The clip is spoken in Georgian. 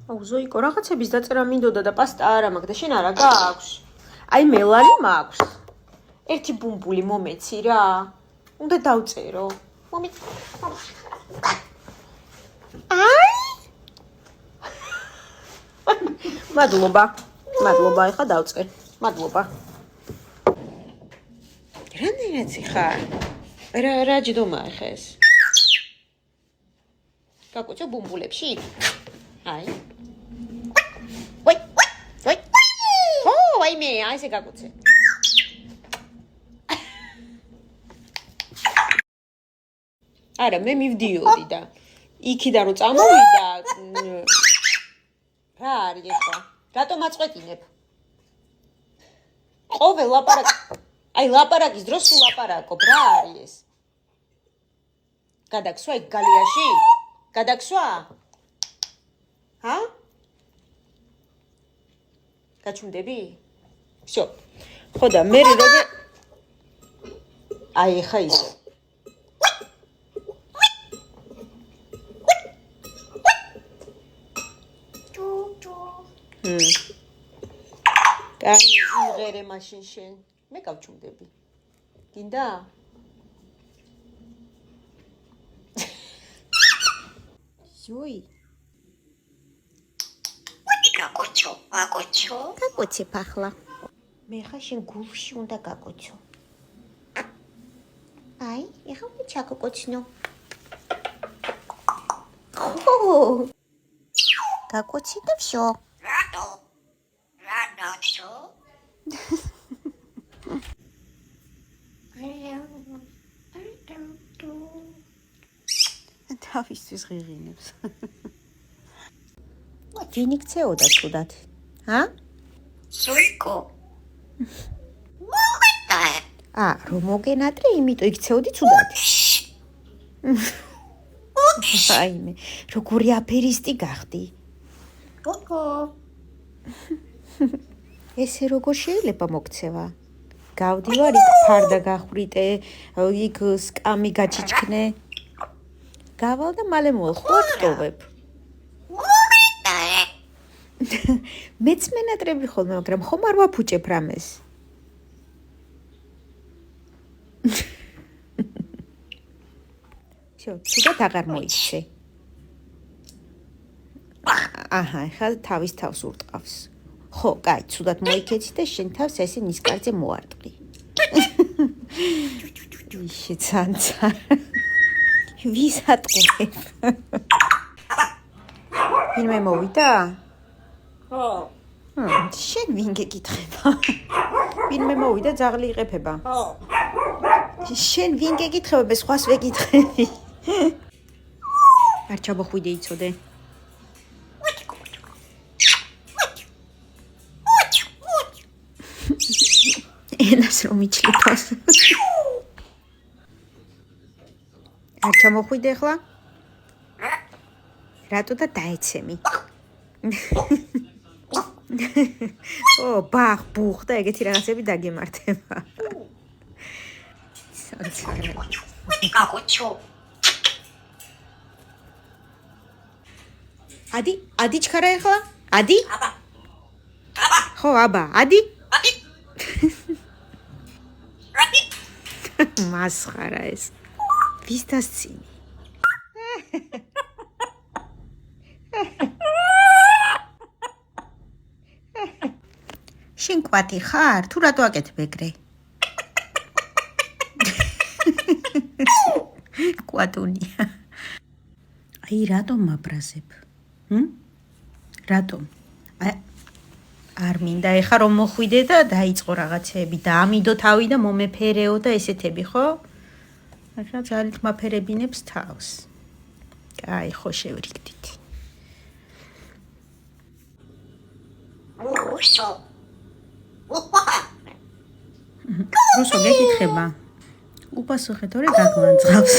აუ ზოიკო, რაღაცების დაწერა მინდოდა და პასტა არა მაქვს და შენ არა გააქვს. აი მელანი მაქვს. ერთი ბუმბული მომეცი რა. უნდა დავწერო. მომეცი. აი! მადლობა. მადლობა, ეხა დავწერ. მადლობა. რანაირად ხარ? რა ჯდომა ხა ეს? გაკუცო ბუმბულებში? აი. ვაი. ვაიმე, აი ესე გაკუცე. არა, მე მივდიოდი და იქიდან რომ წამოვიდა რა არის ახლა? რატომ აწყვეტინებ? ყოველ ლაპარაკის დროს სულ ლაპარაკობ, რა არის ეს? გადაქსვა იქ გალიაში? გადაქსვა? ჰა? გაჩუმდები? всё. ხო და მე როგორ აი ხა ისე. კაი, იმღერე მაშინ შენ. მე გავჩუმდები. გინდა? Joi. Gakotso. Gakotsi pahla. მე ხა შენ გულში უნდა გაკოცო. აი, ეხლა მე ჩაგკოცნო. ხო. გაკოცი და всё. რატო? თავისთვის ღიღინებს. ვინ იქცეოდა თუდად? ჰა? ზოიკო. რომ მოგენატრე, იმიტომ იქცეოდი თუდად. აიმე, როგორი აფერისტი გახდი. ესე როგორ შეიძლება მოგცევა? გავდივარ იქ ფარდა გახვრიტე, იქ სკამი გაჩიჩქნე. გავალ და მალე მოხوارტოვებ. მეც მენატრები ხოლმე, მაგრამ ხომ არ ვაფუჭებ რამეს. всё, ცუდად აღარ მოიქცე. აჰა, ხა თავის თავს ურტყავს. ხო, კაი, ცუდად მოიქეცი და შენ თავს ესე ნისკარტზე მოარტყი. ისე ცანცა. ვის ატყუებ? ვინმე მოვიდა? ხო. შენ ვინ გეკითხება? ვინმე მოვიდა ძაღლი იყეფება? ხო. შენ ვინ გეკითხება, სხვას ვეკითხები? არ ჩამოხვიდე იცოდე. ენას რომ იჩლიფოს. არ ჩამოხვიდე ახლა? რატო და დაეცემი? ო, ბახ, ბუხ და ეგეთი რაღაცები დაგემართება. ადი ჩქარა ახლა? ადი? აბა. ხო, აბა, ადი? მასხარა ეს. ვის დასცინი? შენ კვატი ხარ? თუ რატო აკეთებ ეგრე? კვატუნია. აი რატომ მაბრაზებ? რატომ? არ მინდა ეხა რომ მოხვიდე და დაიწყო რაღაცები და ამიდო თავი და მომეფერეო და ესეთები, ხო? ახლა ძალით მაფერებინებს თავს. კაი, ხო შევრიგდით. რუსო გეკითხება. უპასუხე თორე გაგვანძღავს.